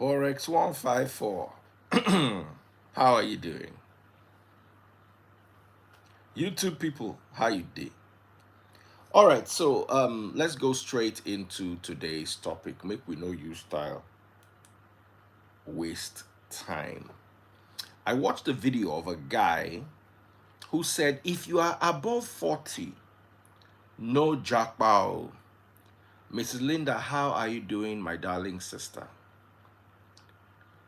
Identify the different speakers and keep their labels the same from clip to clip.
Speaker 1: Forex 154. How are you doing? YouTube people, how you doing? All right, so let's go straight into today's topic. Make we no use style, waste time. I watched a video of a guy who said if you are above 40, no Japa. Mrs. Linda, how are you doing, my darling sister?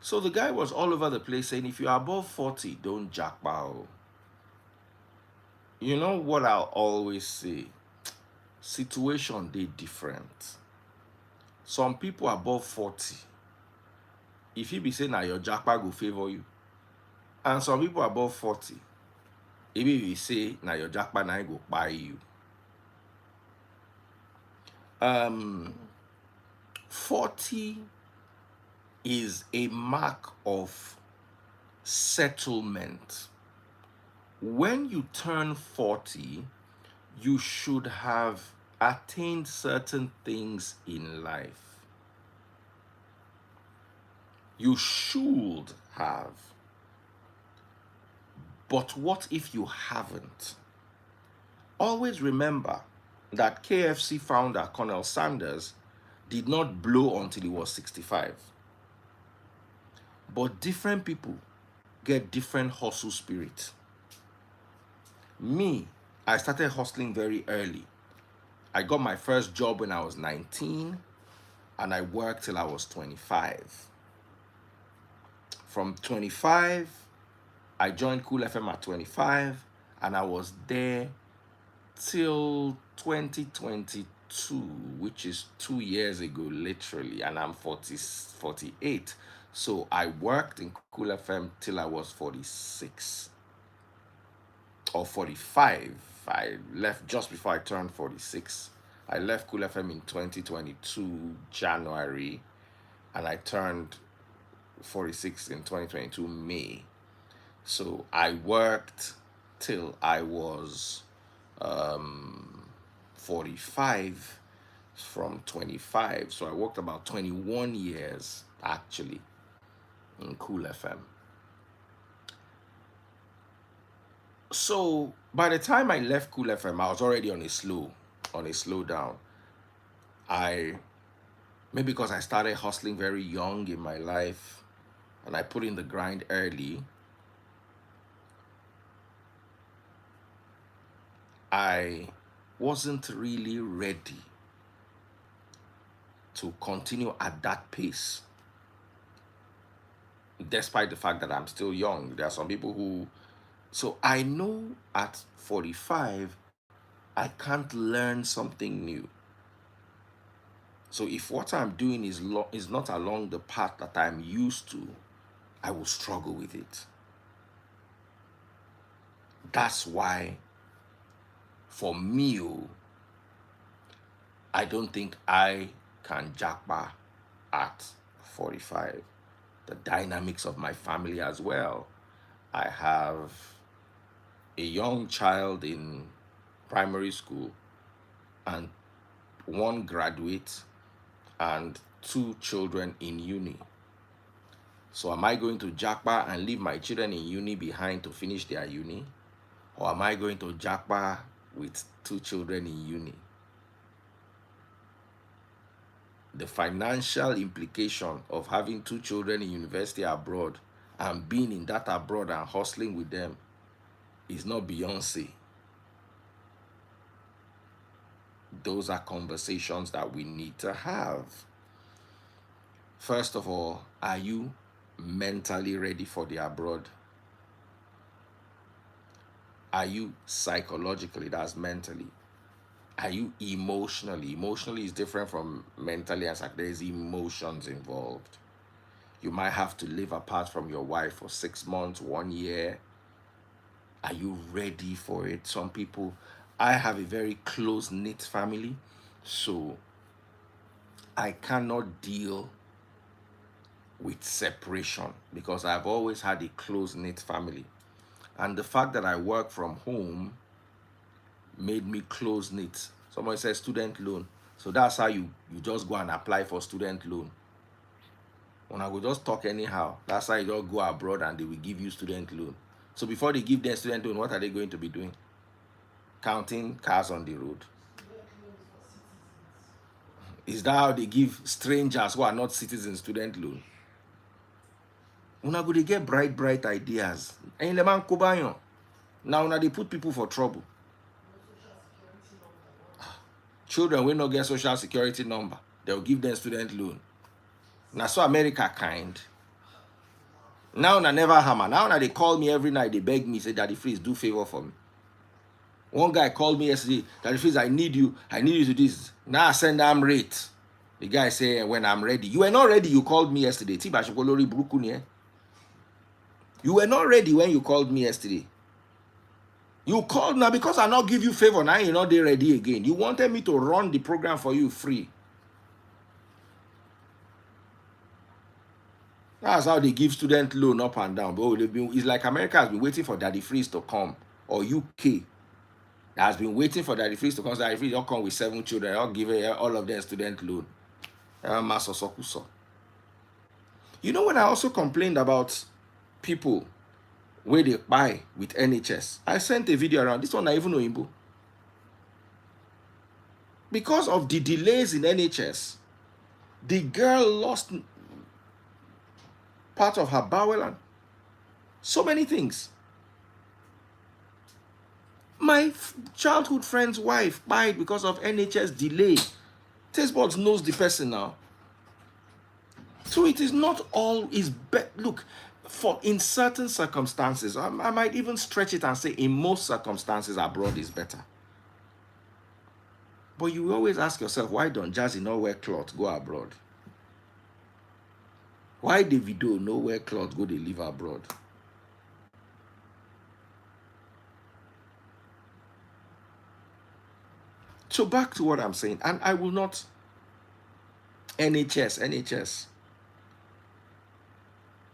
Speaker 1: So the guy was all over the place saying if you are above 40, don't Japa. You know what I'll always say? Situation they different. Some people above 40, if you be saying now your jackpot go favor you. And some people above 40, if you say now your jackpot now go buy you. Um 40 is a mark of settlement. When you turn 40, you should have attained certain things in life. You should have. But what if you haven't? Always remember that KFC founder Colonel Sanders did not blow until he was 65. But different people get different hustle spirit. Me, I started hustling very early. I got my first job when I was 19 and I worked till I was 25. From 25, I joined Cool FM at 25 and I was there till 2022, which is 2 years ago literally, and I'm 48. So I worked in Cool FM till I was 46 or 45. I left just before I turned 46. I left Cool FM in 2022 January and I turned 46 in 2022 May. So I worked till I was 45 from 25. So I worked about 21 years actually in Cool FM. So by the time I left Cool FM, I was already on a slow down. Maybe because I started hustling very young in my life and I put in the grind early, I wasn't really ready to continue at that pace. Despite the fact that I'm still young, there are some people who, so I know at 45, I can't learn something new. So if what I'm doing is not along the path that I'm used to, I will struggle with it. That's why, for me, I don't think I can jackpot at 45. The dynamics of my family as well. I have a young child in primary school and one graduate and 2 children in uni. So am I going to jackpot and leave my children in uni behind to finish their uni? Or am I going to jackpot with 2 children in uni? The financial implication of having 2 children in university abroad and being in that abroad and hustling with them is not Beyonce. Those are conversations that we need to have. First of all, are you mentally ready for the abroad? Are you psychologically, that's mentally? Are you emotionally? Emotionally is different from mentally, as like there's emotions involved. You might have to live apart from your wife for 6 months, 1 year. Are you ready for it? Some people, I have a very close-knit family, so I cannot deal with separation because I've always had a close-knit family. And the fact that I work from home made me close-knit. Somebody says student loan. So that's how you just go and apply for student loan. When I go just talk anyhow, that's how you don't go abroad and they will give you student loan. So before they give them student loan, what are they going to be doing? Counting cars on the road. Is that how they give strangers who are not citizens student loan? Una go they get bright ideas. And the man kobayon. Now they put people for trouble. Children will not get social security number. They'll give them student loan. Now so America kind. Now na never hammer. Now they call me every night. They beg me, say, Daddy Freeze, do favor for me. One guy called me yesterday, Daddy Freeze, I need you to this. Now I send them rate. The guy say, when I'm ready. You were not ready, you called me yesterday. You were not ready when you called me yesterday. You called now because I not give you favor. Now you're not there ready again. You wanted me to run the program for you free. That's how they give student loan up and down. But it's like America has been waiting for Daddy Freeze to come, or UK has been waiting for Daddy Freeze to come. So Daddy Freeze will come with 7 children. I'll give all of them student loan. You know, when I also complained about people where they buy with NHS, I sent a video around. This one I even know Imbo. Because of the delays in NHS, the girl lost part of her bowel and so many things. My childhood friend's wife died because of NHS delay. Tasteboards knows the person now. So it is not all is look, for in certain circumstances, I might even stretch it and say in most circumstances abroad is better. But you always ask yourself, why don't Jazzy not wear cloth, go abroad? Why Davido no wear cloth, go they live abroad? So back to what I'm saying, and I will not NHS,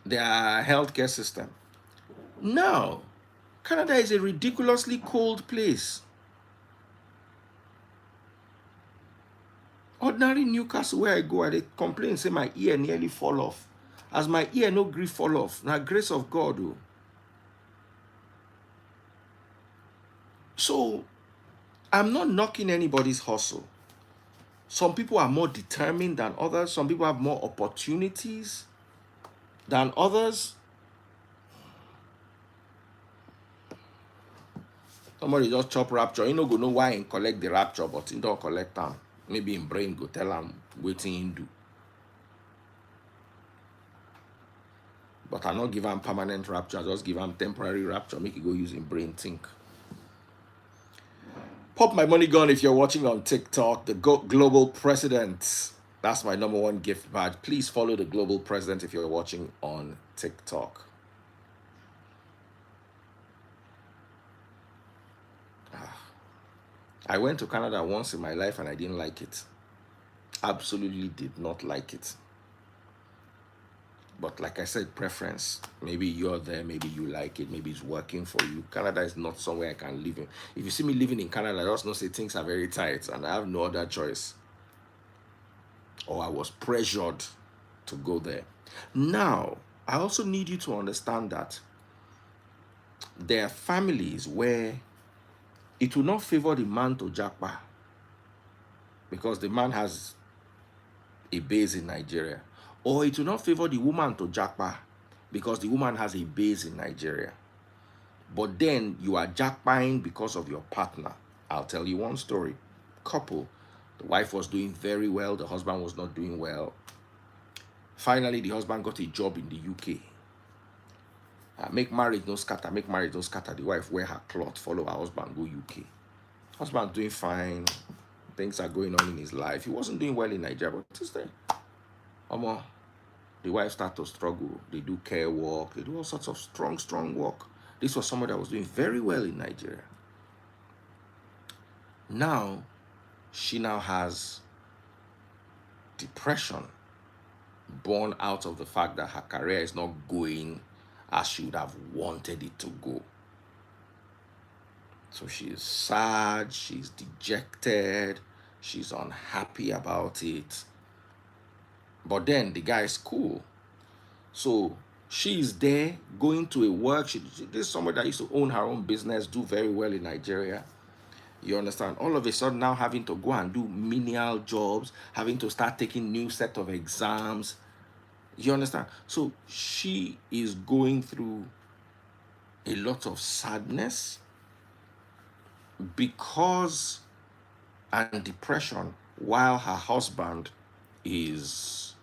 Speaker 1: their healthcare system. No, Canada is a ridiculously cold place. Ordinary Newcastle where I go, I complain, say my ear nearly fall off. As my ear no grief fall off, now grace of God. Oh. So I'm not knocking anybody's hustle. Some people are more determined than others. Some people have more opportunities than others. Somebody just chop rapture. You go know why he collect the rapture, but he don't collect them. Maybe in brain go tell him waiting him do. But I not give him permanent rapture. I just give him temporary rapture. Make he go use him brain think. Pop my money gun if you're watching on TikTok. The global president. That's my #1 gift badge. Please follow the global president if you're watching on TikTok. I went to Canada once in my life and I didn't like it. Absolutely did not like it. But like I said, preference. Maybe you're there, maybe you like it, maybe it's working for you. Canada is not somewhere I can live in. If you see me living in Canada, I just know say things are very tight and I have no other choice. Or I was pressured to go there. Now, I also need you to understand that there are families where it will not favor the man to Japa because the man has a base in Nigeria. Or it will not favor the woman to Japa because the woman has a base in Nigeria. But then you are Japaing because of your partner. I'll tell you one story. Couple, the wife was doing very well, the husband was not doing well. Finally, the husband got a job in the UK. Make marriage no scatter, make marriage no scatter. The wife wear her cloth, follow her husband, go UK. Husband doing fine. Things are going on in his life. He wasn't doing well in Nigeria, but this day, the wife start to struggle. They do care work. They do all sorts of strong work. This was somebody that was doing very well in Nigeria. Now, she now has depression born out of the fact that her career is not going as she would have wanted it to go. So she is sad, she's dejected, she's unhappy about it. But then the guy is cool. So she's there going to a work. This is somebody that used to own her own business, do very well in Nigeria. You understand? All of a sudden now having to go and do menial jobs, having to start taking new set of exams. You understand? So she is going through a lot of sadness because and depression is while her husband is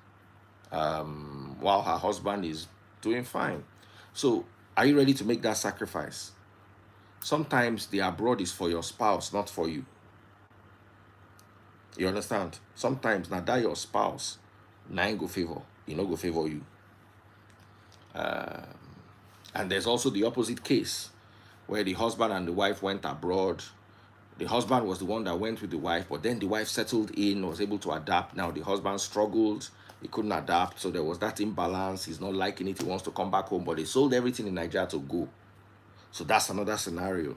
Speaker 1: doing fine. So are you ready to make that sacrifice? Sometimes the abroad is for your spouse, not for you. You understand? Sometimes now that your spouse, nine go favor, you know, go favor you. And there's also the opposite case where the husband and the wife went abroad. The husband was the one that went with the wife, but then the wife settled in, was able to adapt. Now the husband struggled, he couldn't adapt, so there was that imbalance. He's not liking it, he wants to come back home, but they sold everything in Nigeria to go. So that's another scenario.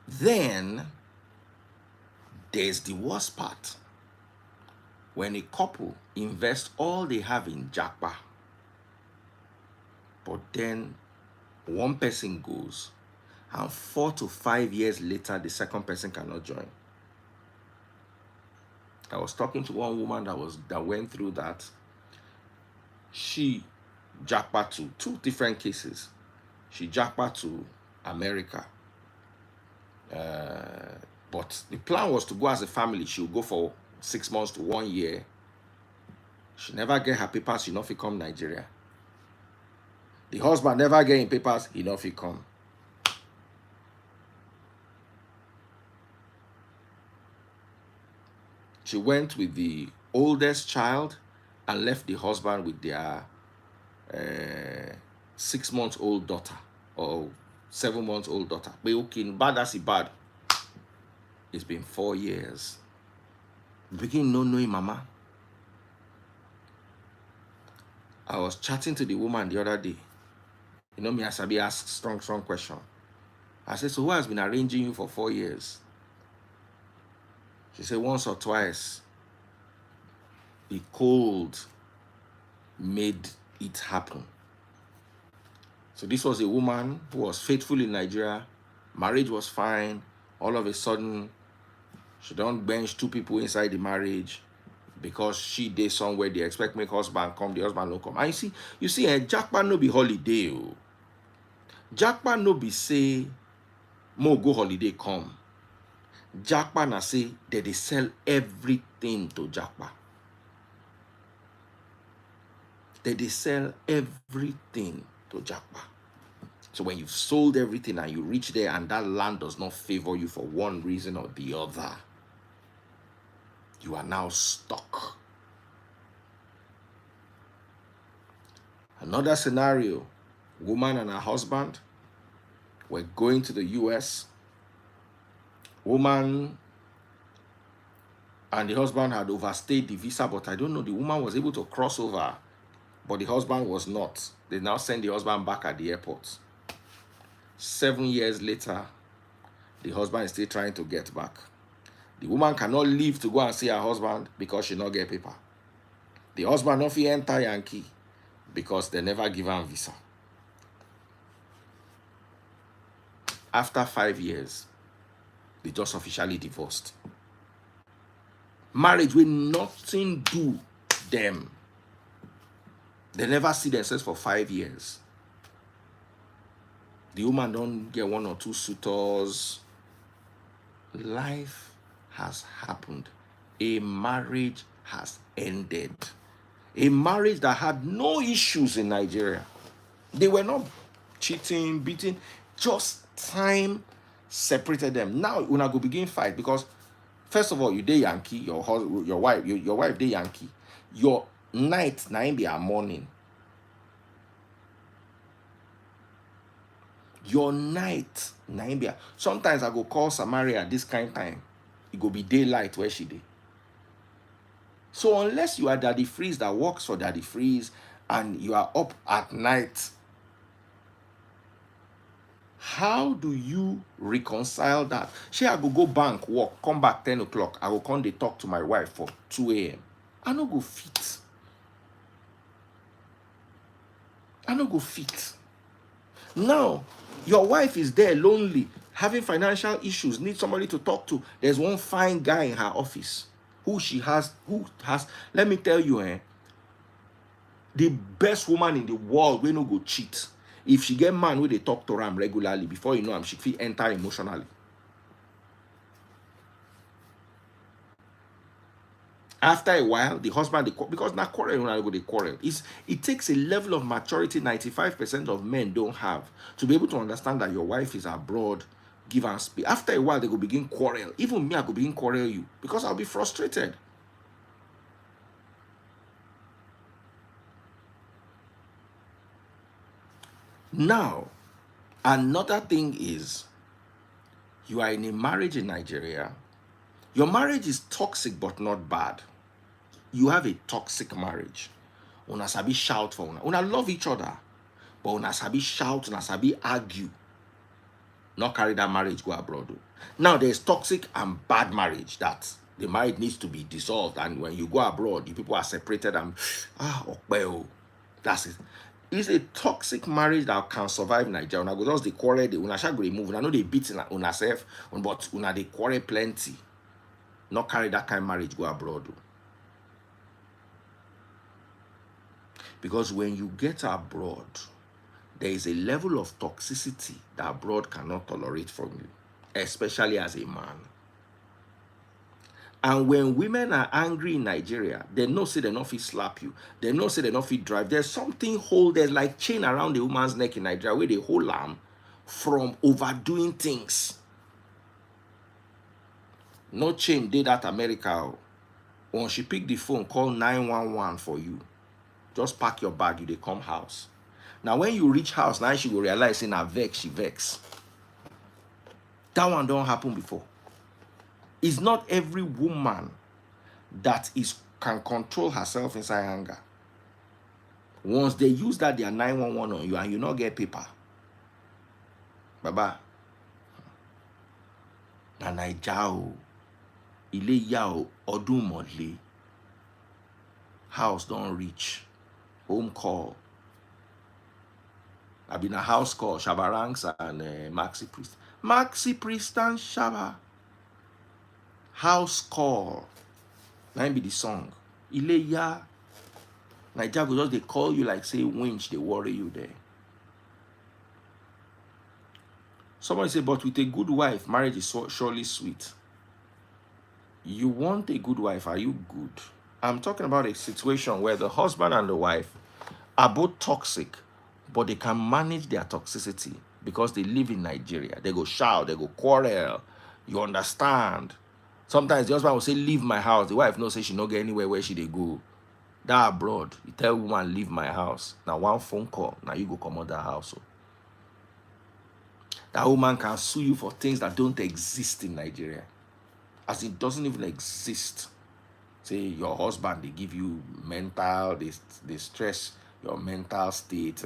Speaker 1: Then there's the worst part. When a couple invest all they have in Japa, but then one person goes, and 4 to 5 years later, the second person cannot join. I was talking to one woman that went through that. She Japa to two different cases. She Japa to America. But the plan was to go as a family. She would go for 6 months to 1 year. She never get her papers, she not fit come Nigeria. The husband never get him papers, he not fit come. She went with the oldest child and left the husband with their 6-month-old daughter or 7-month-old daughter. But okay, bad as it bad. It's been 4 years. Begin no knowing mama. I was chatting to the woman the other day. You know me, as I ask strong question. I said, so who has been arranging you for 4 years? She said, once or twice. The cold made it happen. So this was a woman who was faithful in Nigeria. Marriage was fine. All of a sudden, she don't bench 2 people inside the marriage because she did somewhere they expect make husband come, the husband no come. And you see, Japa no be holiday. Oh. Japa no be say, mo go holiday come. Japa na say that they sell everything to Japa. They sell everything to Japa. So when you've sold everything and you reach there and that land does not favor you for one reason or the other, you are now stuck. Another scenario, woman and her husband were going to the US. Woman and the husband had overstayed the visa, but I don't know, the woman was able to cross over, but the husband was not. They now send the husband back at the airport. 7 years later, the husband is still trying to get back. The woman cannot leave to go and see her husband because she not get paper. The husband not fit enter Yankee because they never give him visa. After 5 years, they just officially divorced. Marriage will nothing do them. They never see themselves for 5 years. The woman don't get 1 or 2 suitors. Life has happened. A marriage has ended. A marriage that had no issues in Nigeria. They were not cheating, beating, just time separated them. Now una go begin fight because first of all, you dey Yankee, your wife dey Yankee. Your night na be her morning. Your night na be her. Sometimes I go call Samaria this kind of time. It go be daylight where she dey. So unless you are Daddy Freeze that works for Daddy Freeze and you are up at night, how do you reconcile that? She I go bank, work, come back 10 o'clock. I will come dey talk to my wife for 2 a.m. I no go fit. I no go fit. Now, your wife is there lonely, having financial issues, needs somebody to talk to. There's one fine guy in her office who has, let me tell you, the best woman in the world wey no go cheat. If she get man wey dey talk to am regularly, before you know am, she fit enter emotionally. After a while, the husband, because na quarrel, una go dey quarrel. It takes a level of maturity 95% of men don't have to be able to understand that your wife is abroad, give and speak. After a while, they go begin quarrel. Even me, I go begin quarrel you because I'll be frustrated. Now, another thing is, you are in a marriage in Nigeria. Your marriage is toxic but not bad. You have a toxic marriage. Una sabi shout for una. Una love each other, but una sabi shout, una sabi argue. Not carry that marriage go abroad. Now there's toxic and bad marriage that the marriage needs to be dissolved, and when you go abroad, you people are separated and well, that's it. It's a toxic marriage that can survive Nigeria. Una go just the quarrel, una shall go remove. Una know they beat una self, but una they quarrel plenty. Not carry that kind of marriage go abroad. Because when you get abroad, there is a level of toxicity that abroad cannot tolerate from you, especially as a man. And when women are angry in Nigeria, they know say they not fit slap you. They know say they not fit drive. There's something there's like chain around the woman's neck in Nigeria where they hold them from overdoing things. No chain did that America. When she pick the phone, call 911 for you. Just pack your bag, you they come house. Now when you reach house, now she will realize in her vex, she vex. That one don't happen before. It's not every woman that can control herself inside anger. Once they use that, they are 911 on you and you not get paper. Baba. Na Naijao. Ile yao odumodle. House don't reach. Home call. I've been a house call. Shabaranks and Maxi Priest. Maxi Priest and Shaba. House call. Now be the song. Ileya. Nigeria go just they call you like say winch, they worry you there. Somebody say, but with a good wife, marriage is surely sweet. You want a good wife, are you good? I'm talking about a situation where the husband and the wife are both toxic, but they can manage their toxicity because they live in Nigeria. They go shout, they go quarrel. You understand? Sometimes the husband will say, leave my house. The wife knows say she not get anywhere where she they go. That abroad, you tell woman, leave my house. Now one phone call, now you go come out that house. That woman can sue you for things that don't exist in Nigeria. As it doesn't even exist. Say your husband, they give you mental, they stress your mental state.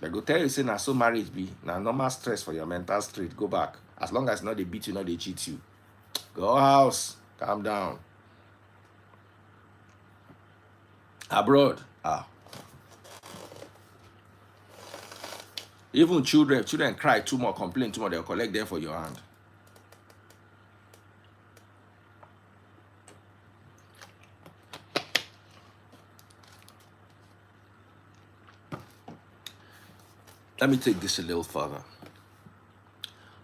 Speaker 1: They go tell you, say, now so marriage be, now normal stress for your mental state, go back. As long as not they beat you, not they cheat you. Go house, calm down. Abroad, even children cry too much, complain too much, they'll collect them for your hand. Let me take this a little further.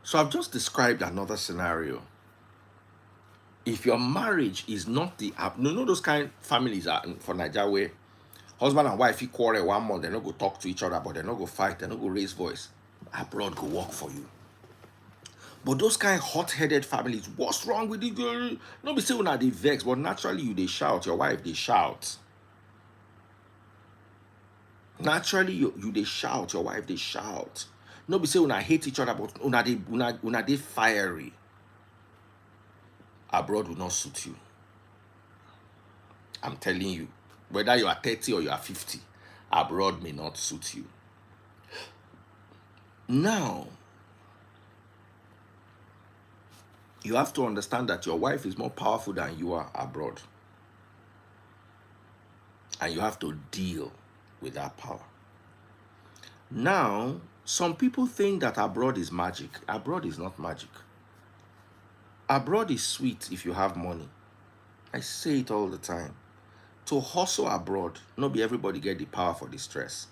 Speaker 1: So I've just described another scenario. If your marriage is not the you know those kind of families are for Nigeria where husband and wife you quarrel 1 month, they not go talk to each other, but they not go fight, they not go raise voice. Abroad go work for you. But those kind of hot-headed families, what's wrong with the girl? Not be saying that they vex, but naturally you they shout, your wife they shout. Naturally you they shout, your wife they shout. Not be saying una hate each other, but una they fiery. Abroad will not suit you. I'm telling you, whether you are 30 or you are 50, abroad may not suit you. Now, you have to understand that your wife is more powerful than you are abroad. And you have to deal with that power. Now, some people think that abroad is magic. Abroad is not magic. Abroad is sweet if you have money. I say it all the time. To hustle abroad, not be everybody get the power for the stress.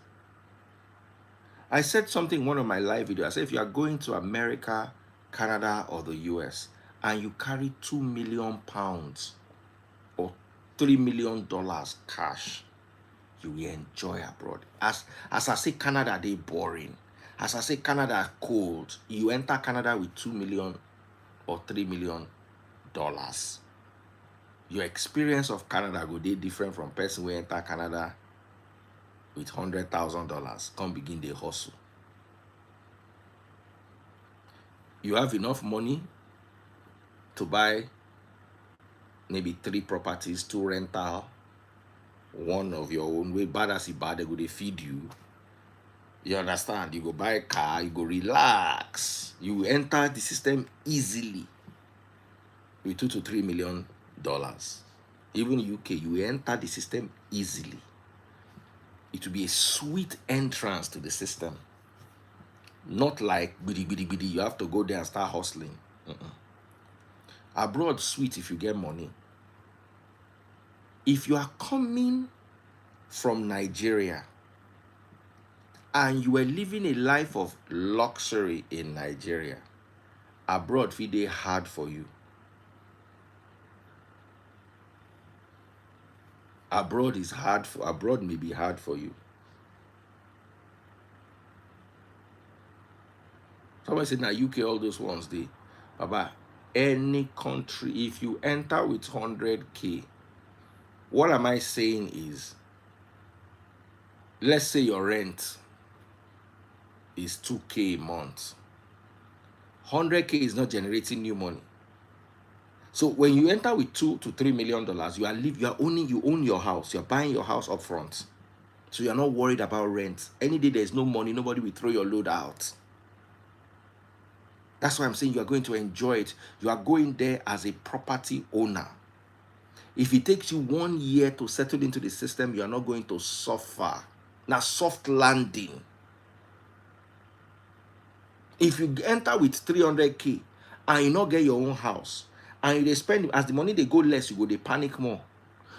Speaker 1: I said something in one of my live videos. I said if you are going to America, Canada, or the US, and you carry £2 million or $3 million cash, you will enjoy abroad. As I say, Canada, they boring. As I say, Canada cold. You enter Canada with 2 million or $3 million. Your experience of Canada go dey different from person who enter Canada with $100,000. Come begin the hustle. You have enough money to buy maybe 3 properties, 2 rental, 1 of your own. Way bad as it bad, they go they feed you. You understand? You go buy a car, you go relax. You enter the system easily with $2 to $3 million. Even UK, you enter the system easily. It will be a sweet entrance to the system. Not like bidi, you have to go there and start hustling. Abroad sweet if you get money. If you are coming from Nigeria and you were living a life of luxury in Nigeria, abroad feel dey hard for you. Abroad may be hard for you. Somebody said, now UK, all those ones, they, Baba, any country, if you enter with 100K, what am I saying is, let's say your rent is 2K a month. 100K is not generating new money. So when you enter with $2 to $3 million, you own your house. You're buying your house up front. So you're not worried about rent. Any day there's no money, nobody will throw your load out. That's why I'm saying you are going to enjoy it. You are going there as a property owner. If it takes you 1 year to settle into the system, you are not going to suffer. Now, soft landing. If you enter with 300K and you not get your own house, and you spend, as the money they go less, you go they panic more.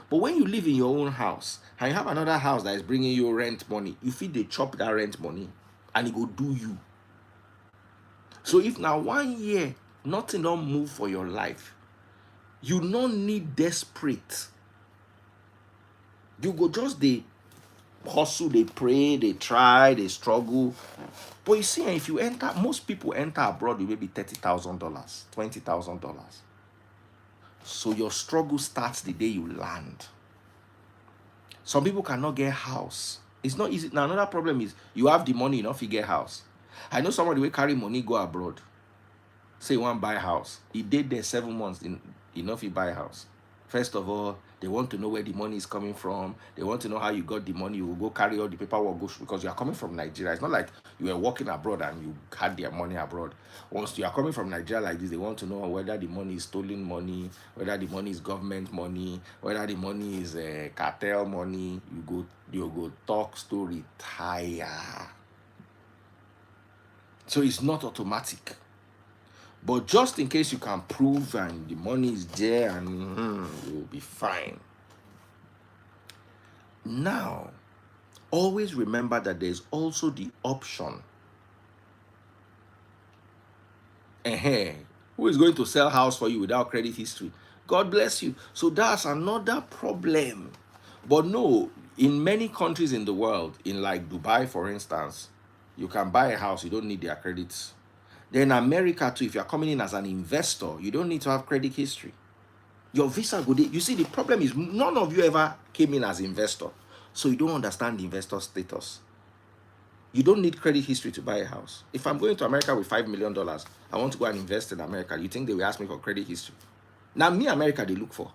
Speaker 1: But when you live in your own house and you have another house that is bringing you rent money, you feel they chop that rent money and it go do you. So if now 1 year nothing don't move for your life, you don't need desperate. You go just they hustle, they pray, they try, they struggle. But you see, if you enter, most people enter abroad with maybe $30,000, $20,000. So your struggle starts the day you land. Some people cannot get house. It's not easy. Now another problem is you have the money enough to get house. I know somebody will carry money go abroad. Say you want to buy a house. He did there 7 months enough to buy a house. First of all, they want to know where the money is coming from. They want to know how you got the money. You will go carry all the paperwork because you are coming from Nigeria. It's not like you were working abroad and you had their money abroad. Once you are coming from Nigeria like this, they want to know whether the money is stolen money, whether the money is government money, whether the money is cartel money. You go talk story, tire. So it's not automatic. But just in case you can prove and the money is there and you'll be fine. Now, always remember that there's also the option. Who is going to sell house for you without credit history? God bless you. So that's another problem. But no, in many countries in the world, in like Dubai, for instance, you can buy a house, you don't need their credits. Then America too, if you're coming in as an investor, you don't need to have credit history. Your visa go there. You see, the problem is none of you ever came in as investor. So you don't understand the investor status. You don't need credit history to buy a house. If I'm going to America with $5 million, I want to go and invest in America, you think they will ask me for credit history? Now, me, America, they look for.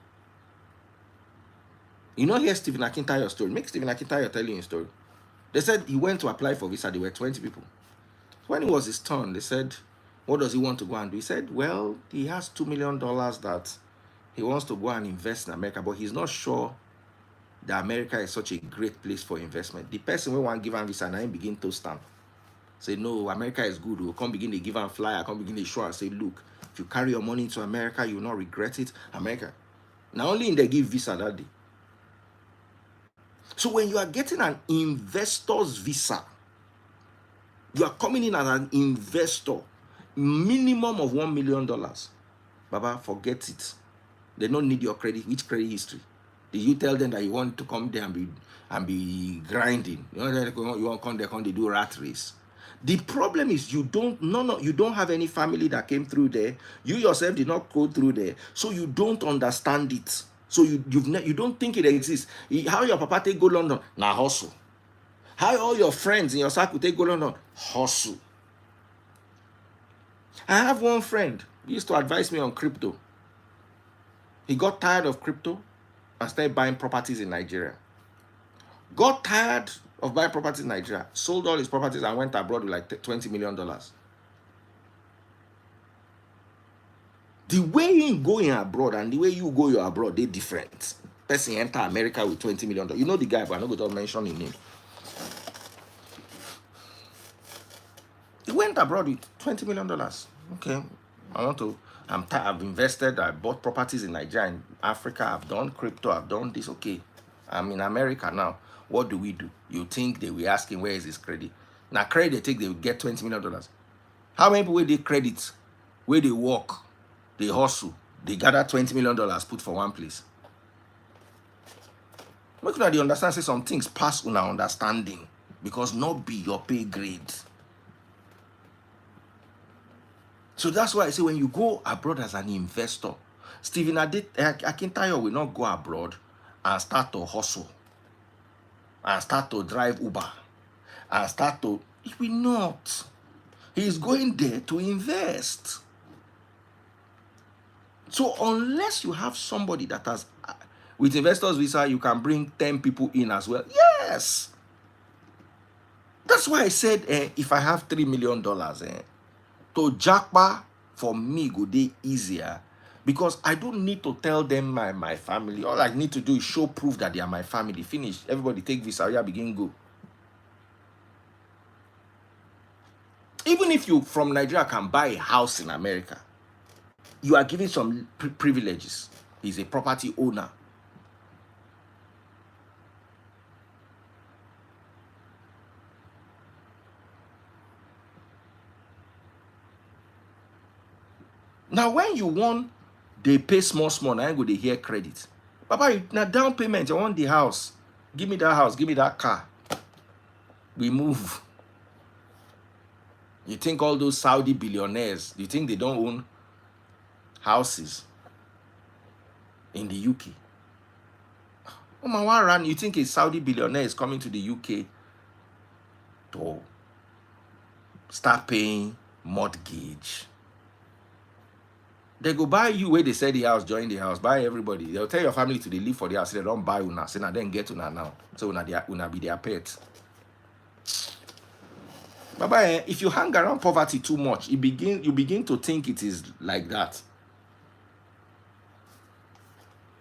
Speaker 1: You know, here's Stephen Akintayo's story. Make Stephen Akintayo tell you his story. They said he went to apply for visa. There were 20 people. When it was his turn, they said, what does he want to go and do? He said, well, he has $2 million that he wants to go and invest in America, but he's not sure that America is such a great place for investment. The person wey wan give am visa na him begin to stamp. Say no, America is good. We'll come begin to give am flyer, come begin to show and say, look, if you carry your money to America, you will not regret it. America. Now only in they give visa that day. So when you are getting an investor's visa, you are coming in as an investor, minimum of $1 million. Baba, forget it. They don't need your credit. Which credit history? Did you tell them that you want to come there and be grinding? You want to come there, they do rat race. The problem is you don't have any family that came through there. You yourself did not go through there, so you don't understand it. So you don't think it exists. How your papa take go London? Now hustle. How all your friends in your circle take go London? Hustle. I have one friend. He used to advise me on crypto. He got tired of crypto and started buying properties in Nigeria. Got tired of buying properties in Nigeria, sold all his properties and went abroad with like $20 million. The way you go in abroad and the way you go your abroad, they're different. Person enter America with $20 million. You know the guy, but I'm not going to mention his name. He went abroad with $20 million. Okay, I've invested, I bought properties in Nigeria, in Africa, I've done crypto, I've done this. Okay, I'm in America now. What do we do? You think they will ask him where is his credit? Now credit they take, they will get $20 million. How many people they credit? Where they work, they hustle, they gather $20 million put for one place. Make sure they understand, say some things pass on our understanding because not be your pay grade. So that's why I say when you go abroad as an investor, Stephen Akintayo will not go abroad and start to hustle and start to drive Uber and he will not. He is going there to invest. So unless you have somebody that has, with investor's visa, you can bring 10 people in as well. Yes. That's why I said, if I have $3 million, to Japa for me go dey easier because I don't need to tell them my family. All I need to do is show proof that they are my family. Finish. Everybody take visa, yeah, begin go. Even if you from Nigeria can buy a house in America, you are given some privileges. He's a property owner. Now, when you want, they pay small. Now I go they hear credit. Papa, now down payment, I want the house. Give me that house, give me that car. We move. You think all those Saudi billionaires, you think they don't own houses in the UK? Oh my Warren, you think a Saudi billionaire is coming to the UK to start paying mortgage? They go buy you where they sell the house, join the house, buy everybody. They'll tell your family to they live for the house. They don't buy una. Say now then get una now. So una be their pet. Baba, if you hang around poverty too much, you begin to think it is like that.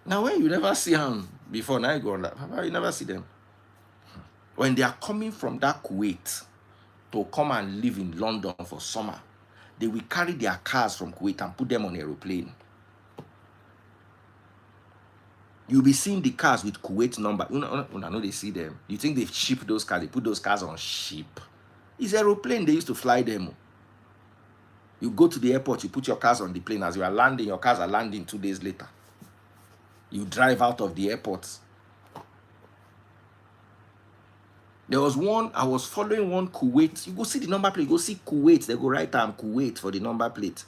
Speaker 1: Now when you never see them before, now you go on that. Baba, you never see them. When they are coming from that Kuwait to come and live in London for summer, they will carry their cars from Kuwait and put them on aeroplane. You'll be seeing the cars with Kuwait number. I know they see them. You think they've shipped those cars? They put those cars on ship. It's aeroplane. They used to fly them. You go to the airport, you put your cars on the plane. As you are landing, your cars are landing 2 days later. You drive out of the airport. There was one, I was following one Kuwait. You go see the number plate. You go see Kuwait. They go write down Kuwait for the number plate.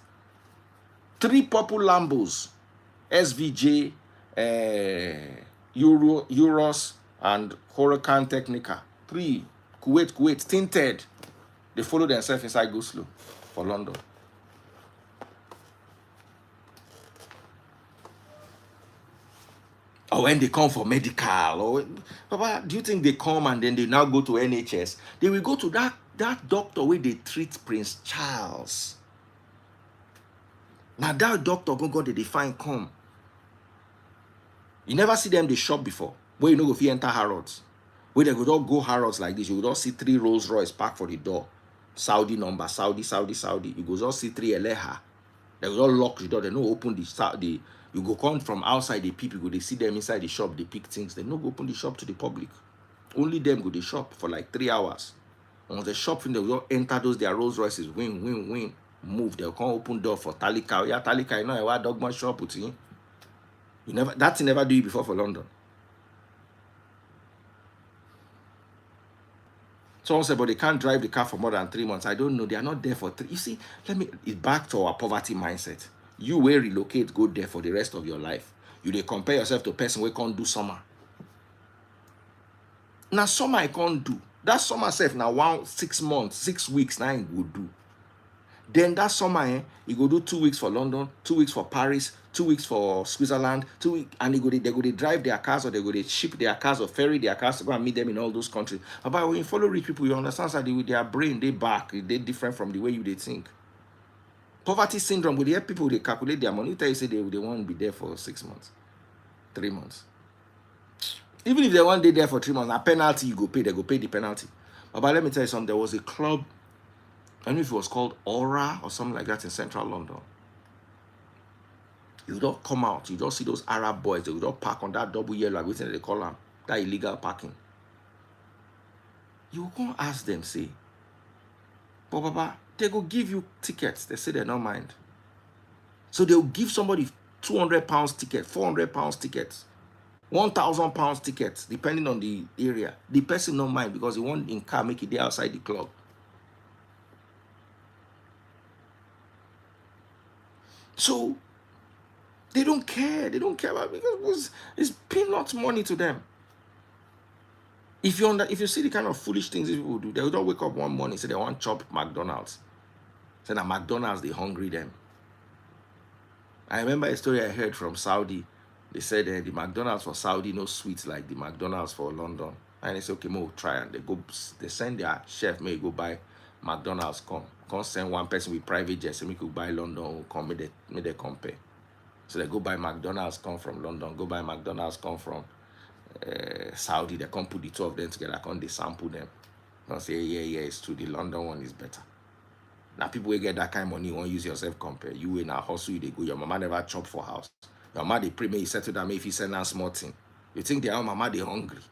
Speaker 1: 3 purple Lambos. SVJ, Euros, and Huracan Technica. 3. Kuwait, tinted. They follow themselves inside go slow for London. Or when they come for medical, or Papa, do you think they come and then they now go to NHS? They will go to that doctor where they treat Prince Charles. Now that doctor go they find come. You never see them they shop before. Where you know if you enter Harrods, where they go all go Harrods like this, you will all see 3 Rolls Royce parked for the door. Saudi number, Saudi, Saudi, Saudi. You go all see 3 Eleha. They will all lock the door. They no open the you go come from outside the people, go they see them inside the shop, they pick things. They no go open the shop to the public. Only them go they shop for like 3 hours. Once the shop they will enter those their Rolls Royces, win, move. They'll come open door for Talika. Yeah, Talika, you know, I dog my shop with you. You never that thing never do it before for London. Someone said, but they can't drive the car for more than 3 months. I don't know. They are not there for 3. You see, it's back to our poverty mindset. You will relocate, go there for the rest of your life. You they compare yourself to a person who can't do summer. Now summer I can't do. That summer self now 6 months, 6 weeks now I go do. Then that summer, you go do 2 weeks for London, 2 weeks for Paris, 2 weeks for Switzerland, 2 weeks, and they go to drive their cars or they go to ship their cars or ferry their cars to go and meet them in all those countries. But when you follow rich people, you understand that with their brain, they different from the way they think. Poverty syndrome, with the people, they calculate their money. You tell you say they won't be there for 6 months, 3 months. Even if they want to be there for 3 months, a penalty you go pay, they go pay the penalty. But let me tell you something, there was a club, I don't know if it was called Aura or something like that in central London. You don't come out, you don't see those Arab boys, they don't park on that double yellow, like they call them, that illegal parking. You can't ask them, say, but Baba, they go give you tickets. They say they don't mind. So they'll give somebody £200 ticket, £400 tickets, £1,000 tickets, depending on the area. The person don't mind because he want in car make it there outside the club. So they don't care. They don't care about it because it's peanut money to them. If you see the kind of foolish things these people do, they will not wake up one morning and say they want to chop McDonald's. Say that McDonald's they hungry them. I remember a story I heard from Saudi. They said the McDonald's for Saudi no sweets like the McDonald's for London. And they say, okay, we'll try. And they send their chef, may go buy McDonald's, come send one person with private jet, so we could buy London, come make they compare. So they go buy McDonald's, come from London, go buy McDonald's, come from Saudi. They come put the 2 of them together, come they sample them. Don't say, yeah, it's true, the London one is better. Now people will get that kind of money, won't use yourself compare. You in a hustle, they go, your mama never chop for house. Your mama, they pray, may you settle down, if you send out small thing. You think their own mama, they hungry.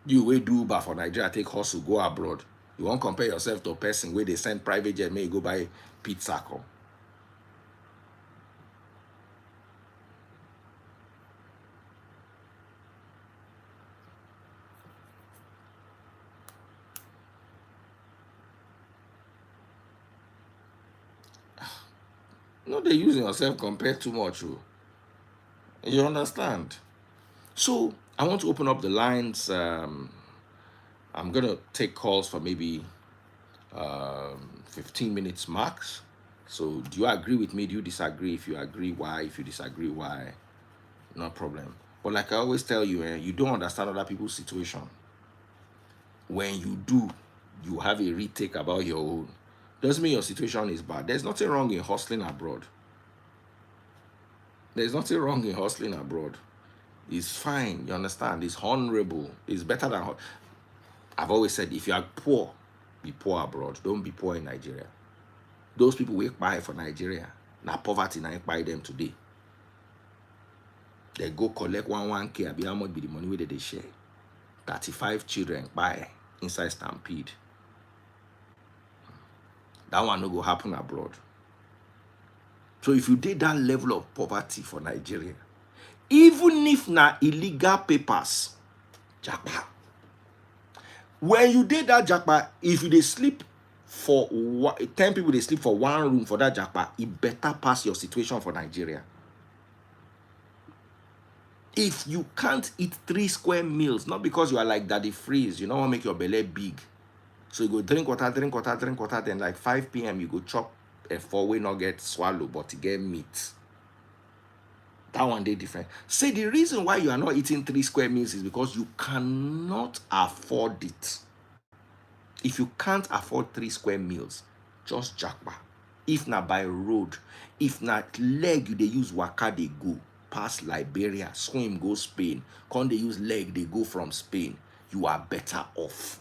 Speaker 1: You will do Uber for Nigeria, take hustle, go abroad. You won't compare yourself to a person where they send private jet, may you go buy pizza, come. No, they're using yourself compared too much. You understand? So I want to open up the lines. I'm gonna take calls for maybe 15 minutes max. So do you agree with me? Do you disagree? If you agree, why? If you disagree, why? No problem. But like I always tell you, you don't understand other people's situation. When you do, you have a retake about your own. Doesn't mean your situation is bad. There's nothing wrong in hustling abroad. There's nothing wrong in hustling abroad. It's fine, you understand? It's honorable. It's better than... I've always said, if you are poor, be poor abroad. Don't be poor in Nigeria. Those people who buy for Nigeria, now poverty, now buy them today. They go collect 1K, abi how much be the money where they share. 35 children buy inside Stampede. That one no go happen abroad. So if you did that level of poverty for Nigeria, even if na illegal papers, Japa. When you did that Japa, if you they sleep for 10 people, they sleep for one room for that Japa, it better pass your situation for Nigeria. If you can't eat 3 square meals, not because you are like Daddy Freeze, you don't want to make your belly big. So you go drink water, then like 5 p.m. you go chop a 4-way not get swallow, but to get meat. That one day different. Say the reason why you are not eating 3 square meals is because you cannot afford it. If you can't afford 3 square meals, just Japa. If not by road, if not leg, they use waka, they go. pass Liberia, swim, go Spain, come they use leg, they go from Spain, you are better off.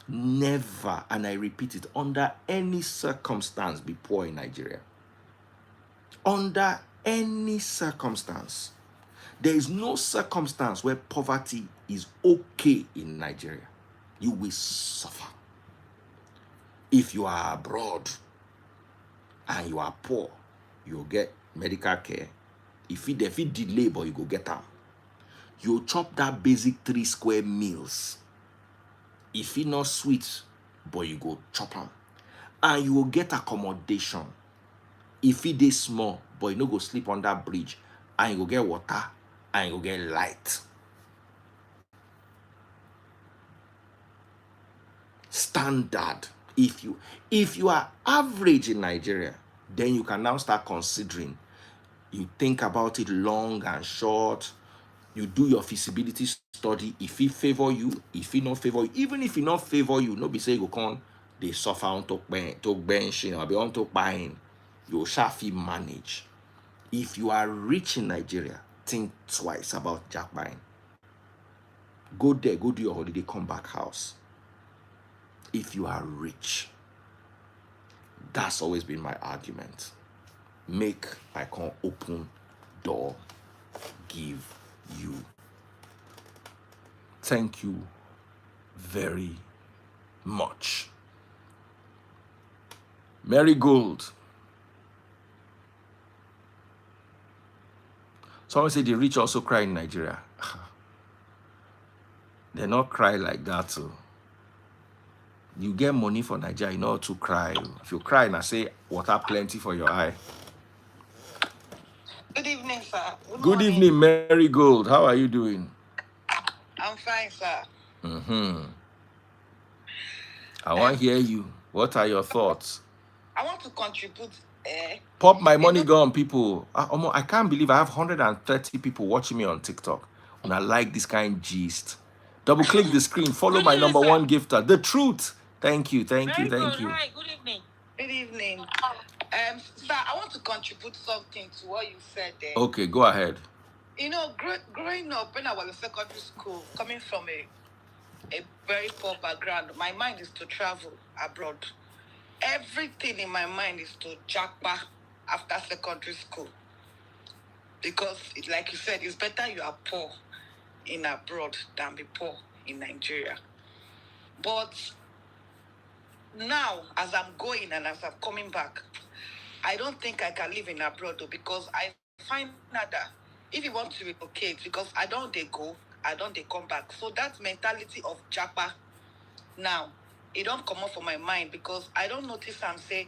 Speaker 1: Never, and I repeat it, under any circumstance, be poor in Nigeria. Under any circumstance. There is no circumstance where poverty is okay in Nigeria. You will suffer. If you are abroad and you are poor, you'll get medical care. If it delay, but you go get them. You chop that basic 3 square meals. If it not sweet, but you go chop them. And you will get accommodation. If it is small, but you no go sleep on that bridge, and you go get water, and you go get light. Standard. If you are average in Nigeria, then you can now start considering. You think about it long and short. You do your feasibility study. If it favor you, if it not favor you, even if it not favor you, no be say you come, they suffer on to benching or be on to buying. You shall manage. If you are rich in Nigeria, think twice about jack buying. Go there, go do your holiday, come back house. If you are rich, that's always been my argument. Make I can open door, give you. Thank you very much. Marigold. Someone said the rich also cry in Nigeria. They not cry like that too. You get money for Nigeria, you know to cry. If you cry, and I say water plenty for your eye.
Speaker 2: Good evening, sir.
Speaker 1: Good evening, Marigold. How are you doing?
Speaker 2: I'm fine, sir.
Speaker 1: I want to hear you. What are your thoughts?
Speaker 2: I want to contribute.
Speaker 1: Pop my money gun, people. I can't believe I have 130 people watching me on TikTok. When I like this kind of gist. Double click the screen. Follow my number one gifter. The truth. Thank you. Thank you. Thank you.
Speaker 2: Hi, good evening. Good evening. Sir, I want to contribute something to what you said there.
Speaker 1: Okay, go ahead.
Speaker 2: You know, growing up when I was in secondary school, coming from a very poor background, my mind is to travel abroad. Everything in my mind is to Japa after secondary school. Because, like you said, it's better you are poor in abroad than be poor in Nigeria. But now, as I'm going and as I'm coming back, I don't think I can live in abroad though, because I find out that if you want to relocate, because I don't they go, I don't they come back. So that mentality of Japa now, it don't come up from my mind, because I don't notice and say,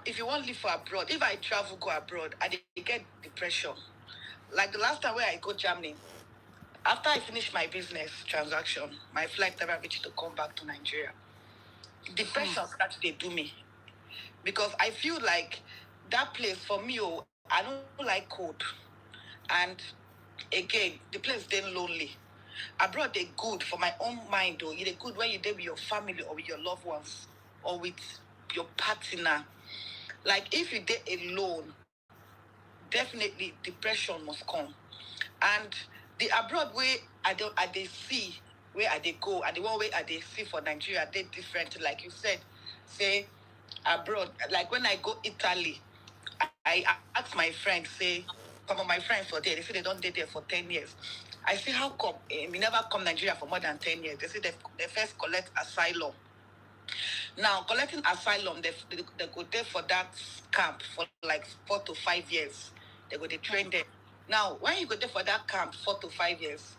Speaker 2: if you want to live for abroad, if I travel, go abroad, I get depression. Like the last time where I go Germany, after I finish my business transaction, my flight never reached to come back to Nigeria. Depression started to do me, because I feel like that place for me, I don't like cold. And again, the place then lonely. Abroad they good for my own mind though. They good when you're there with your family or with your loved ones or with your partner. Like if you're there alone, definitely depression must come. And the abroad way I see where they go, and the one way they see for Nigeria, they're different. Like you said, say abroad. Like when I go Italy, I ask my friends, say, some of my friends for there, they say they don't date there for 10 years. I say, how come? We never come Nigeria for more than 10 years. They say they first collect asylum. Now, collecting asylum, they go there for that camp for like 4 to 5 years. They go, they train there. Now, when you go there for that camp 4 to 5 years,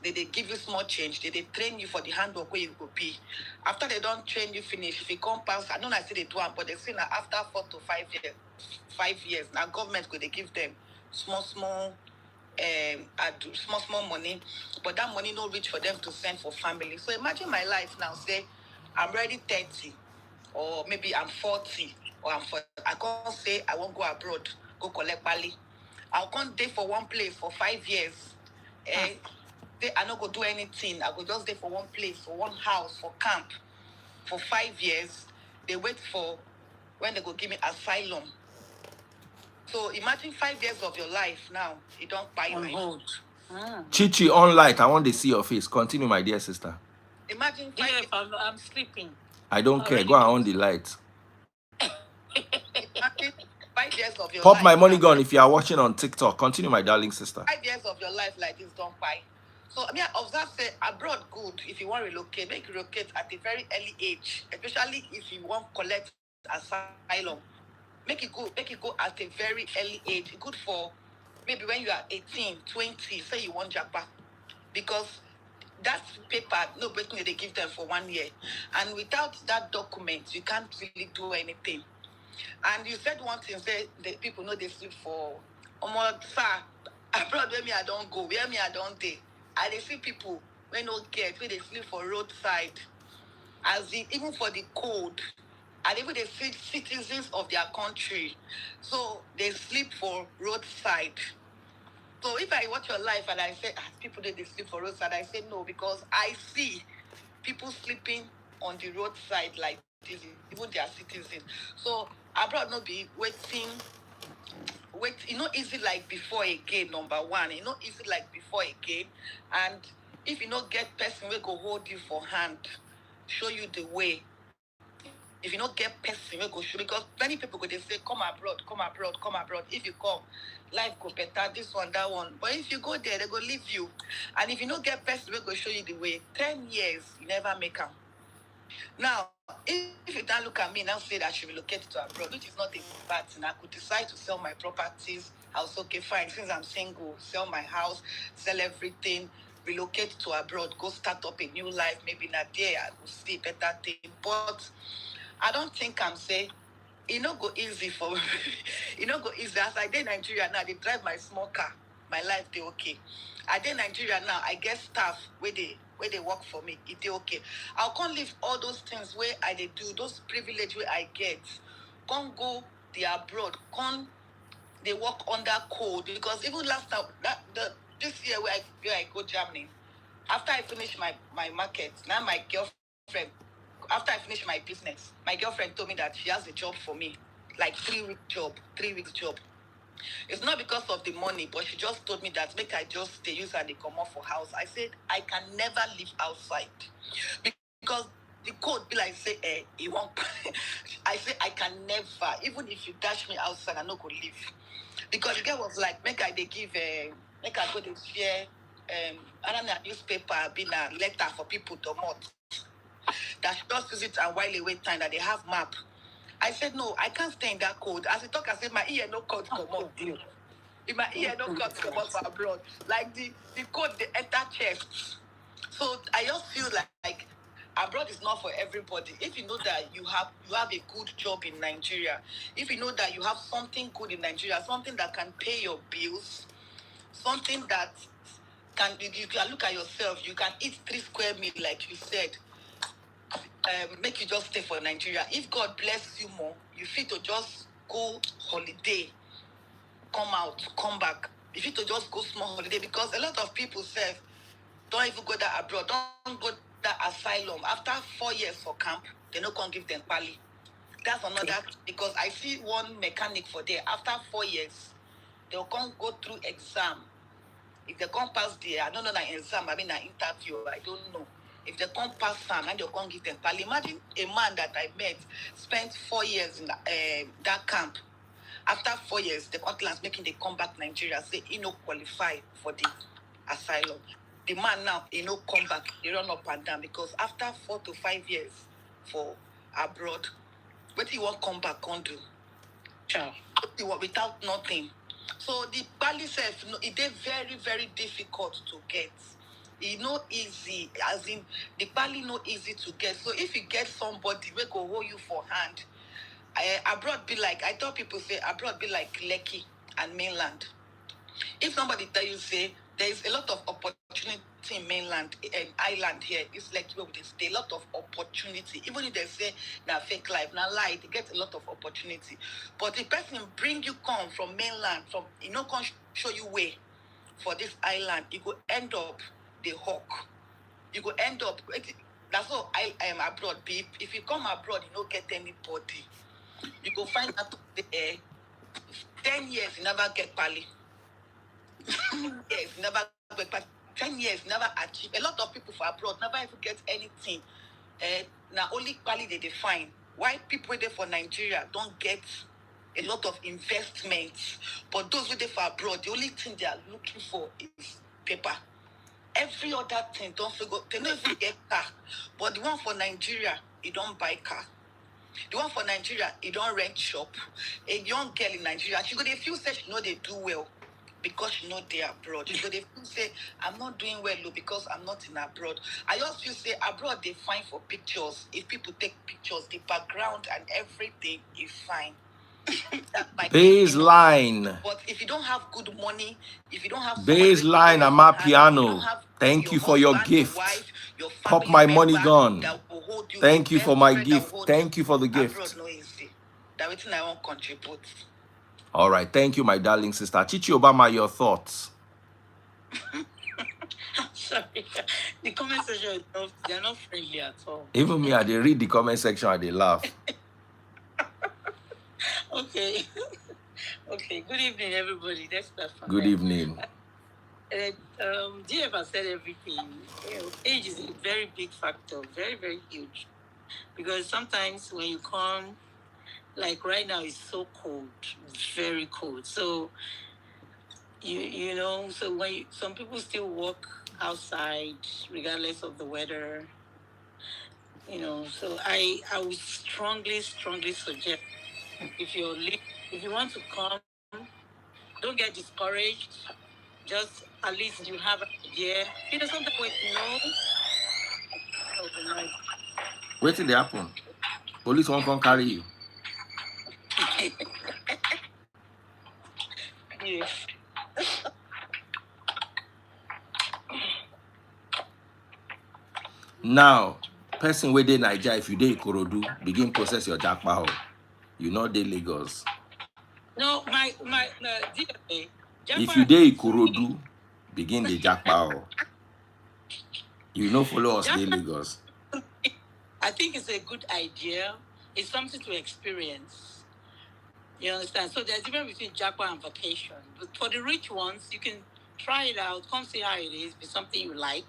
Speaker 2: they give you small change. They train you for the handwork where you go be. After they don't train you finish, if you come pass, I don't know I say they do it, but they say that after 4 to 5 years, now government go they give them small money, but that money no reach for them to send for family. So imagine my life now. Say I'm already 30, or maybe I'm 40, or I'm 40. I can't say I won't go abroad, go collect Bali. I'll come there for one place for 5 years. I not go do anything. I go just there for one place, for one house, for camp, for 5 years. They wait for when they go give me asylum. So imagine 5 years of your life now, you don't buy
Speaker 3: On
Speaker 2: life.
Speaker 3: hold.
Speaker 1: Chichi, on light. I want to see your face. Continue, my dear sister.
Speaker 2: Imagine
Speaker 3: Yeah,
Speaker 2: 5
Speaker 3: if I'm sleeping.
Speaker 1: I don't care.
Speaker 3: Already
Speaker 1: Go and
Speaker 3: know.
Speaker 1: on the light.
Speaker 2: imagine 5 years of your
Speaker 1: Pop
Speaker 2: life
Speaker 1: my money
Speaker 2: now.
Speaker 1: gun if you are watching on TikTok. Continue, my darling sister.
Speaker 2: 5 years of your life like this don't buy. So I mean, I observe say abroad good if you want to relocate, make you relocate at a very early age, especially if you want collect asylum. Make it go at a very early age. Good for maybe when you are 18, 20, say you want Japa. Because that paper, no breaking they give them for 1 year. And without that document, you can't really do anything. And you said one thing, say the people know they sleep for almost far. Abroad where me I don't go, where me I don't day. And they see people when no get, where they sleep for roadside. As in, even for the code. And even they see citizens of their country. So they sleep for roadside. So if I watch your life and I say, people they sleep for roadside, I say no, because I see people sleeping on the roadside like this, even their citizens. So abroad no be wait, easy like before again, number one. Easy like before again. And if you not get person will go hold you for hand, show you the way. If you not get person will go show, because many people go they say, come abroad, come abroad. If you come, life go better, this one, that one. But if you go there, they go leave you. And if you not get person will go show you the way, 10 years, you never make them. Now, if you don't look at me now say that I should relocate to abroad, which is not a bad thing, I could decide to sell my properties. I was okay, fine. Since I'm single, sell my house, sell everything, relocate to abroad, go start up a new life. Maybe not there, I will see a better thing. But I don't think I'm say it not go easy for me. It not go easy. As I did Nigeria now, they drive my small car. My life they okay. I did Nigeria now, I get staff where they work for me. It they okay. I'll can't leave all those things where I they do, those privilege where I get. Can't go the abroad, can't they work under code, because even last time this year where I go Germany, after I finish my market, now my girlfriend, after I finish my business, my girlfriend told me that she has a job for me, like 3 weeks job. It's not because of the money, but she just told me that make I just stay use and they come off for house. I said I can never live outside because the code be like say you won't. I say I can never, even if you dash me outside, I no go live. Because the girl was like, make I they give make I go to share I don't know, newspaper been a letter for people to month that she just use it and while they wait time that they have map. I said no, I can't stay in that code. As we talk, I said my ear no code come out. In my ear no code come out for abroad. Like the code they enter chest. So I just feel like abroad is not for everybody. If you know that you have a good job in Nigeria, if you know that you have something good in Nigeria, something that can pay your bills, something that you can look at yourself, you can eat 3 square meal like you said, make you just stay for Nigeria. If God bless you more, you feel to just go holiday, come out, come back. You feel to just go small holiday, because a lot of people say don't even go that abroad, don't go that asylum. After 4 years for camp, they no can't give them pali. That's another, because I see one mechanic for there. After 4 years, they'll come go through exam. If they can't pass the, I don't know that exam, I mean an interview, I don't know. If they can't pass some, and they'll come give them pali. Imagine a man that I met spent 4 years in that camp. After 4 years, the continents making they come back Nigeria, say he no qualify for the asylum. The man now, he no come back, he run up and down, because after 4 to 5 years for abroad, what he won't come back on do?
Speaker 3: Ciao.
Speaker 2: Without nothing. So the Bali self, it is very, very difficult to get. It no easy, as in the Bali no easy to get. So if you get somebody we go hold you for hand, abroad be like, I thought people say abroad be like Lekki and mainland. If somebody tell you say there is a lot of opportunity in mainland and island here, it's like where they stay, a lot of opportunity. Even if they say now fake life, now lie, they get a lot of opportunity. But the person bring you come from mainland, from can show you way for this island, you go end up the hawk. You go end up. That's all I am abroad. If you come abroad, you don't get anybody. You go find out the air. 10 years, you never get pali. Yes, never get pali. 10 years, never achieve. A lot of people for abroad never even get anything. Now only pali they define. Why people there for Nigeria don't get a lot of investments, but those who there for abroad, the only thing they are looking for is paper. Every other thing don't figure. They don't even get car, but the one for Nigeria, you don't buy car. The one for Nigeria, you don't rent shop. A young girl in Nigeria, she go dey feel say she know they do well because she know they abroad. She go dey feel say I'm not doing well because I'm not in abroad. I just feel say abroad they fine for pictures. If people take pictures, the background and everything is fine. That's my
Speaker 1: Baseline.
Speaker 2: But if you don't have good money, if you don't have
Speaker 1: Baseline, Ama Piano. Thank you for your gift.
Speaker 2: wife, your
Speaker 1: Pop my money
Speaker 2: member
Speaker 1: gone.
Speaker 2: that will hold you,
Speaker 1: Thank you
Speaker 2: best
Speaker 1: for my
Speaker 2: friend that
Speaker 1: gift.
Speaker 2: will hold
Speaker 1: Thank you for the
Speaker 2: abroad
Speaker 1: gift.
Speaker 2: no easy. That wetin I won't contribute.
Speaker 1: All right. Thank you, my darling sister. Chichi Obama, your thoughts.
Speaker 3: Sorry. The comment section, they're not friendly at all.
Speaker 1: Even me, I dey read the comment section, I dey laugh.
Speaker 3: Okay. Okay. Good evening, everybody. Let's start from
Speaker 1: Good
Speaker 3: there.
Speaker 1: evening.
Speaker 3: DF has said everything. Age is a very big factor, very, very huge. Because sometimes when you come, like right now, it's so cold, very cold. So you know, so when some people still walk outside regardless of the weather, you know. So I would strongly suggest if you want to come, don't get discouraged. Just at least you have an idea. You know, sometimes when you know,
Speaker 1: Wait till they happen. Police won't come carry you.
Speaker 3: yes.
Speaker 1: Now, person wey dey Naija, if you dey Ikorodu, begin process your Japa. You know dey Lagos.
Speaker 3: No, my DFA.
Speaker 1: If you dey Ikorodu, begin the Japa. You know follow us dey Lagos.
Speaker 3: I think it's a good idea. It's something to experience. You understand? So there's a difference between Japa and vacation. But for the rich ones, you can try it out, come see how it is, be something you like.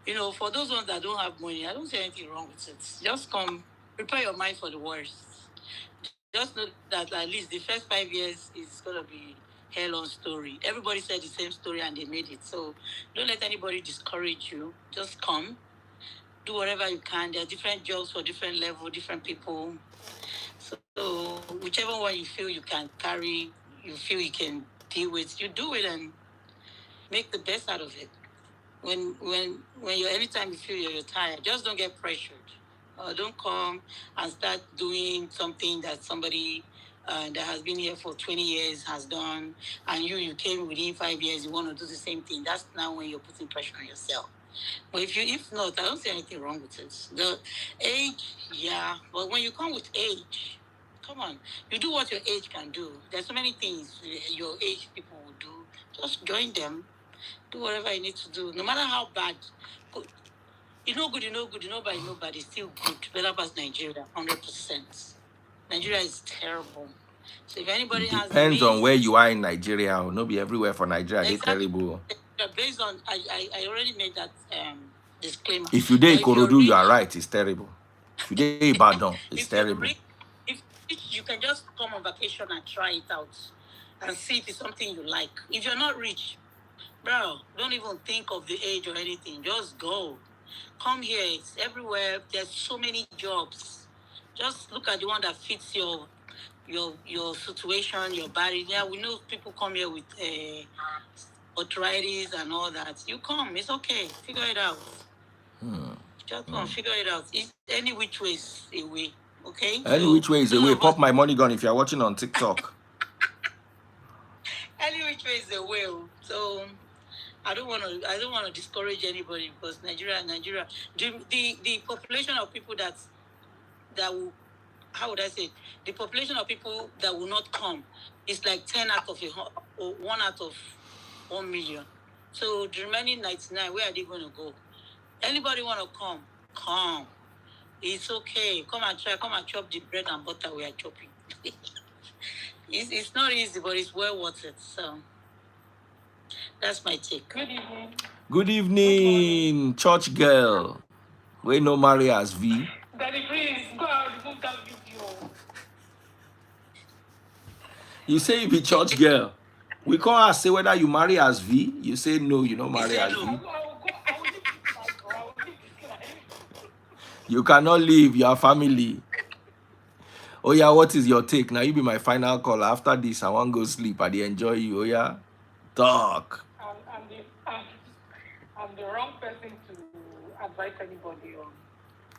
Speaker 3: You know, for those ones that don't have money, I don't see anything wrong with it. Just come, prepare your mind for the worst. Just know that at least the first 5 years is going to be hell on story. Everybody said the same story and they made it. So don't let anybody discourage you. Just come, do whatever you can. There are different jobs for different level, different people. So whichever one you feel you can carry, you feel you can deal with, you do it and make the best out of it. When you're anytime you feel you're tired, just don't get pressured. Don't come and start doing something that somebody that has been here for 20 years has done, and you came within 5 years, you want to do the same thing. That's now when you're putting pressure on yourself. But if not, I don't see anything wrong with it. The age, yeah, but when you come with age, come on, you do what your age can do. There's so many things your age people will do. Just join them. Do whatever you need to do, no matter how bad. You know good, nobody, still good. Better past Nigeria, 100%. Nigeria is terrible. So if anybody
Speaker 1: has depends on where you are in Nigeria. No be everywhere for Nigeria. Exactly. They terrible.
Speaker 3: Based on, I already made that disclaimer.
Speaker 1: If you dey Ikorodu, you are right. It's terrible. If you dey Ibadan, it's terrible.
Speaker 3: If you can just come on vacation and try it out and see if it's something you like. If you're not rich, bro, don't even think of the age or anything. Just go. Come here. It's everywhere. There's so many jobs. Just look at the one that fits your situation, your body. Yeah, we know people come here with arthritis and all that. You come. It's okay. Figure it out. Just come. Figure it out. It's any which way is a way. Okay?
Speaker 1: Any which way is a way. Pop my money gun if you're watching on TikTok.
Speaker 3: Any which way is a way. So I don't want to discourage anybody because Nigeria, the population of people that will, how would I say, the population of people that will not come is like 10 out of 1 out of 1 million. So the remaining 99, where are they going to go? Anybody want to come? Come. It's okay. Come and try. Come and chop the bread and butter we are chopping. It's not easy, but it's well worth it. So that's my take.
Speaker 2: Good evening.
Speaker 1: Good evening, church girl. We no marry as V.
Speaker 2: Daddy, please go and remove that video.
Speaker 1: You say you be church girl. We can't ask say whether you marry as V. You say no, you don't marry as V.
Speaker 2: I will leave this life, bro. I will leave this life.
Speaker 1: You cannot leave your family. Oh yeah, what is your take? Now you be my final call. After this, I want to go sleep. I dey enjoy you. Oh yeah, talk.
Speaker 2: I'm the wrong person to advise anybody on.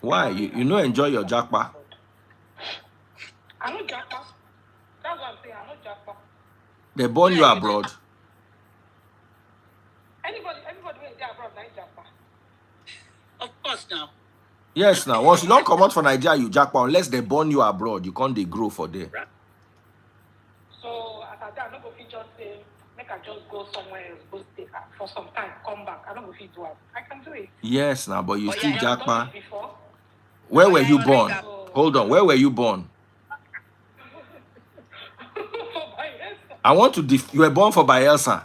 Speaker 1: Why? You no enjoy your Japa?
Speaker 2: I know Japa. That's what I'm saying. I know Japa.
Speaker 1: They born you abroad.
Speaker 2: Anybody when they abroad, like Japa.
Speaker 3: Of course now.
Speaker 1: Yes, now once you don't come out for Nigeria, you Japa. Unless they born you abroad, you can't they grow for there.
Speaker 2: So as I don't go fit just say, make I just go somewhere else, go stay for some time, come back. I don't go fit do it. I can do it.
Speaker 1: Yes, now, but you still
Speaker 2: I've done
Speaker 1: Japa.
Speaker 2: it before.
Speaker 1: Where were you born? Hold on, where were you born? I want to you were born for Bayelsa.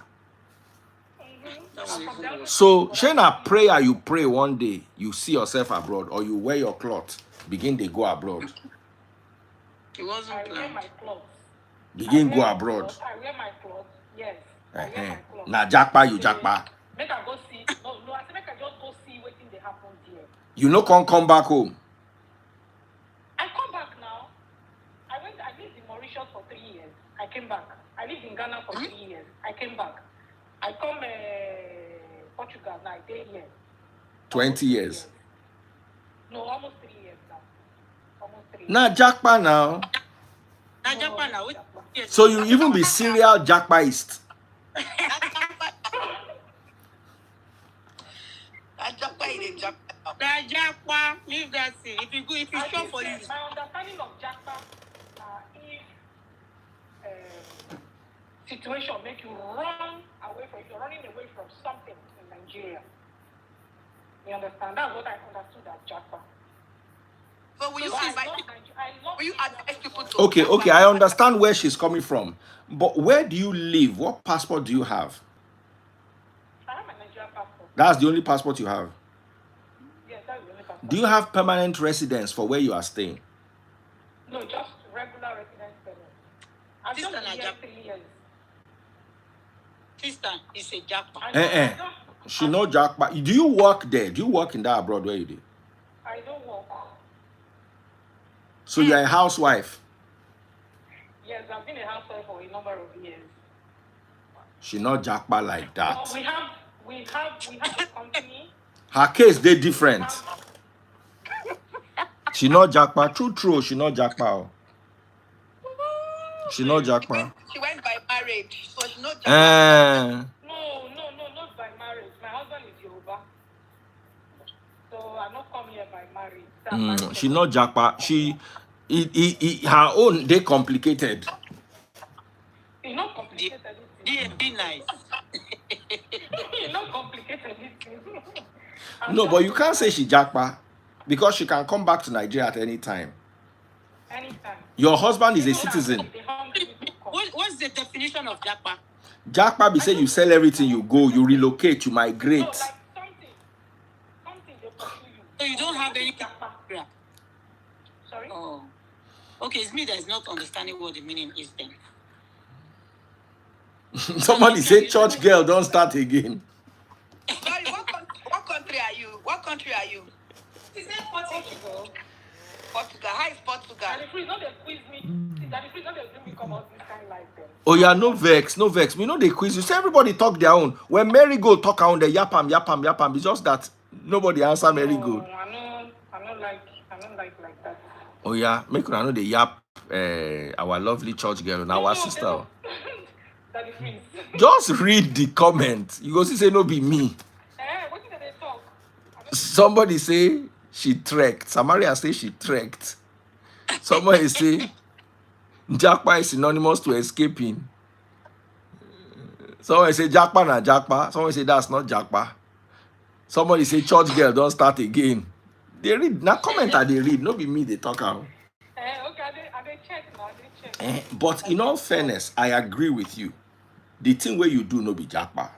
Speaker 1: So, Shana, prayer you pray one day, you see yourself abroad, or you wear your cloth, begin they go abroad.
Speaker 3: It wasn't
Speaker 2: I wear
Speaker 3: planned.
Speaker 2: my clothes.
Speaker 1: Begin go abroad.
Speaker 2: I wear my clothes. Yes. I wear my clothes.
Speaker 1: Now Japa, you Japa.
Speaker 2: Make I go see. No, I say make I just go see what thing they happen there.
Speaker 1: You no can't come back home.
Speaker 2: I come back now. I lived in Mauritius for 3 years. I came back. I lived in Ghana for 3 years. I came back. I come Portugal now. I stay here.
Speaker 1: 20 years.
Speaker 2: No, almost 3 years now. Almost 3 years.
Speaker 1: Now Japa now.
Speaker 3: Now Japa now.
Speaker 1: So you even be serial Japaist.
Speaker 3: Japa, leave that thing. If it's short for you.
Speaker 2: My understanding of Japa, if situation make you run away from, you're running away from something in Nigeria. You understand? That's what I understood as Japa.
Speaker 3: But will you
Speaker 2: advise people to
Speaker 1: Okay, I understand where she's coming from. But where do you live? What passport do you have?
Speaker 2: I have a Nigerian passport.
Speaker 1: That's the only passport you have.
Speaker 2: Yes, that's the only passport.
Speaker 1: Do you have permanent residence for where you are staying?
Speaker 2: No, just regular residence permit. I've just been here 3 years.
Speaker 3: Sister, it's a Japa.
Speaker 1: She no Japa. Do you work there? Do you work in that abroad where you do?
Speaker 2: I don't work.
Speaker 1: So you're a housewife?
Speaker 2: Yes, I've been a housewife for a number of years.
Speaker 1: She not Japa like that.
Speaker 2: We have a company.
Speaker 1: Her case they different. She not Japa. True. She not Japa. She not Japa.
Speaker 2: She went by marriage, so she's not Japa. No, not by marriage. My husband is Yoruba. So I not come here by marriage.
Speaker 1: She not Japa. Her own they complicated.
Speaker 2: It's not complicated.
Speaker 3: Be nice.
Speaker 2: It's not complicated.
Speaker 1: No, but you can't say she Japa because she can come back to Nigeria at any time.
Speaker 2: Anytime.
Speaker 1: Your husband is a citizen.
Speaker 3: What's the definition of Japa?
Speaker 1: Japa be say you sell everything, you go, you relocate, you migrate.
Speaker 2: No, like something they pursue you.
Speaker 3: So you don't have any
Speaker 2: Japa.
Speaker 3: Yeah.
Speaker 2: Sorry?
Speaker 3: Oh. Okay, it's me that is not understanding what the meaning is then.
Speaker 1: Somebody say church girl, don't start again.
Speaker 2: Sorry, what country are you? What country are you?
Speaker 3: Is that Portugal?
Speaker 2: Portugal. How is Portugal? And if you know they quiz me, if you know they bring me come out this kind of like them.
Speaker 1: Oh yeah, no vex. We know they quiz you. See, everybody talk their own. When Marigold talk her own, they yapam. It's just that nobody answer Marigold.
Speaker 2: No, I don't like that.
Speaker 1: Oh yeah, make una know the yap our lovely church girl and our sister.
Speaker 2: Daddy, please.
Speaker 1: Just read the comment. You go see say no be me.
Speaker 2: What did they talk?
Speaker 1: Somebody say she trekked. Samaria say she trekked. Somebody say Japa is synonymous to escaping. Somebody say Japa na Japa. Somebody say that's not Japa. Somebody say church girl don't start again. They read. Now comment they read. No be me they talk out.
Speaker 2: Okay, I they check now.
Speaker 1: But in all fairness, I agree with you. The thing where you do no be Japa.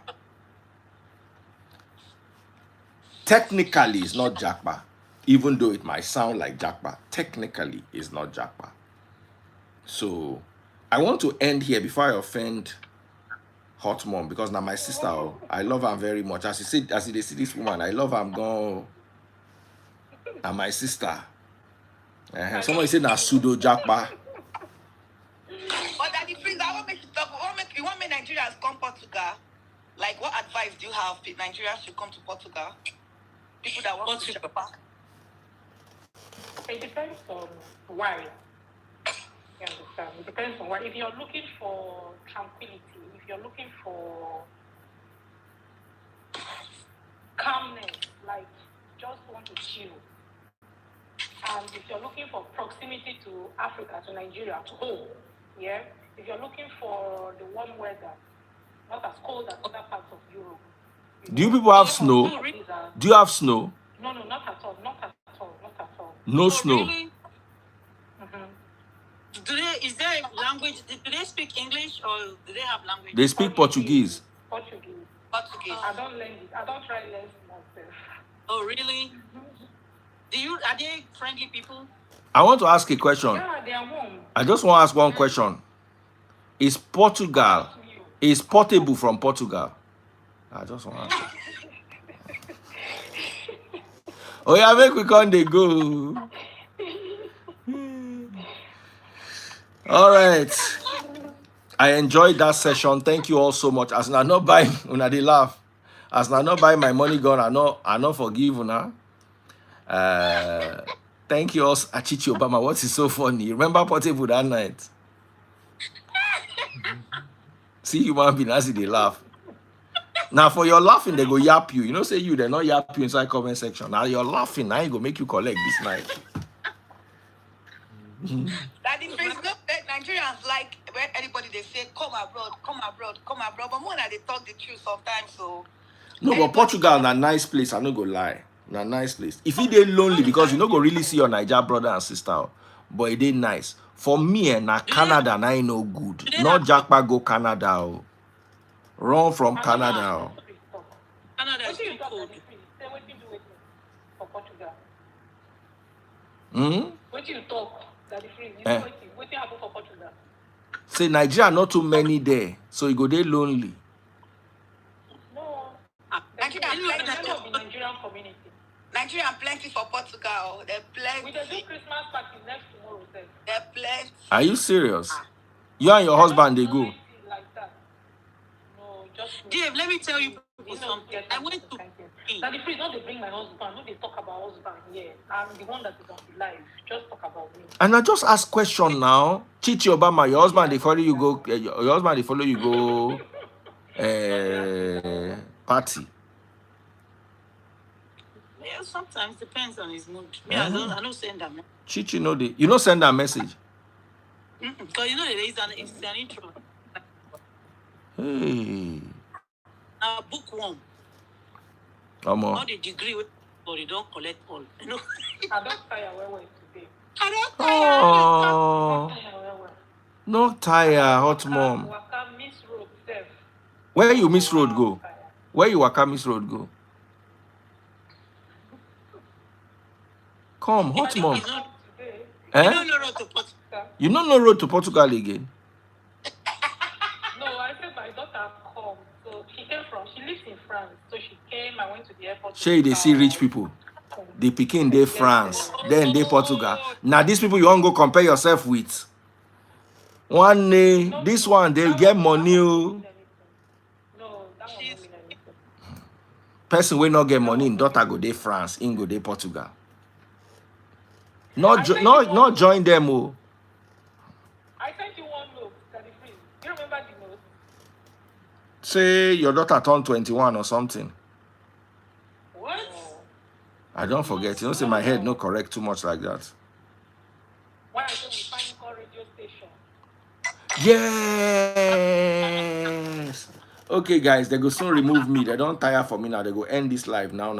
Speaker 1: Technically, it's not Japa. Even though it might sound like Japa, technically, it's not Japa. So, I want to end here before I offend Hot Mom, because now my sister, I love her very much. As you see this woman, I love her. I'm going, and my sister. Somebody said now pseudo Japa.
Speaker 2: But Daddy, please, I want make you talk. You want me Nigerians come Portugal? Like, what advice do you have? Nigerians should come to Portugal. People that want to Japa.
Speaker 4: It depends on why. You understand? It depends on why. If you're looking for tranquility, if you're looking for calmness, like just want to chill, and if you're looking for proximity to Africa, to Nigeria, to home, yeah. If you're looking for the warm weather, not as cold as other parts of Europe.
Speaker 1: Do you people have snow? Do you have snow?
Speaker 4: No, not at all. Not at all. Not at all.
Speaker 1: No snow.
Speaker 3: Really? Is there a language? Do they speak English or do they have language?
Speaker 1: They speak Portuguese.
Speaker 4: Portuguese. I don't learn it. I don't try to learn it myself.
Speaker 3: Oh, really? Are they friendly people?
Speaker 1: I want to ask a question.
Speaker 4: Yeah, they are warm.
Speaker 1: I just want to ask one question. Is Portugal portable from Portugal? I just want to ask. Oh yeah, make we come they go. All right. I enjoyed that session. Thank you all so much. As I not buy una they laugh. As I not buy my money gone, I not forgive una. Thank you also, Achichi Obama. What is so funny? Remember Portable that night? See human being as they laugh. Now for your laughing, they go yap you. You know, say you they not yap you inside comment section. Now you're laughing, now you go make you collect this night.
Speaker 2: Daddy, please don't let Nigerians like when anybody they say come abroad. But more than they talk the truth sometimes. So
Speaker 1: no, but Portugal na nice place. I no go lie. Na nice place. If you dey lonely because you no go really see your Niger brother and sister, but it dey nice. For me, na Canada na no good. Not Japa go Canada. Run from Canada.
Speaker 3: Canada is too cold.
Speaker 4: For Portugal.
Speaker 1: What
Speaker 4: do you talk? That is free. What happen for Portugal?
Speaker 1: Say Nigeria not too many there, so you go there lonely.
Speaker 4: No. Nigerian community.
Speaker 2: Nigerian plenty for Portugal. They're plenty.
Speaker 4: We do Christmas party next tomorrow.
Speaker 2: They're plenty.
Speaker 1: Are you serious? You and your husband they go.
Speaker 4: Like that. No, just
Speaker 3: Dave, let me tell you something. I went to
Speaker 4: Daddy, please don't bring my husband. No, they talk about husband here. I'm the one that is on the live. Just talk about me.
Speaker 1: And I just ask question now. Chichi Obama, your husband they follow you go. Your husband they follow you go. Party.
Speaker 3: Yeah, sometimes depends on his mood. Me, I don't send that.
Speaker 1: Chichi know the. You don't send that message.
Speaker 3: Because you know it's an intro.
Speaker 1: Hey.
Speaker 3: Bookworm.
Speaker 1: All
Speaker 3: the degree, but you don't collect all. You know.
Speaker 4: I don't tire well today.
Speaker 3: I don't tire.
Speaker 1: Oh. No tire, hot mom. Where you miss road go? Where you waka miss road go? Come, hot mom.
Speaker 3: You don't know road to Portugal.
Speaker 1: You don't know road to Portugal again?
Speaker 4: No, I said my daughter come. So she lives in France. So she came, I went to the airport.
Speaker 1: Shay, they see rich people. They Pekin, they France, then they Portugal. Now these people you want to go compare yourself with. One day, this one, they get money.
Speaker 4: No, that one don't mean anything.
Speaker 1: Person will not get money in daughter go they France, in go they Portugal. Not join them. Oh.
Speaker 4: I sent you one note, Daddy Free. You remember the note?
Speaker 1: Say your daughter turned 21 or something.
Speaker 4: What?
Speaker 1: I don't forget. You know, say my head no correct too much like that.
Speaker 4: Why I said we find call radio station?
Speaker 1: Yes. Okay, guys, they go soon remove me. They don't tire for me now. They go end this live now.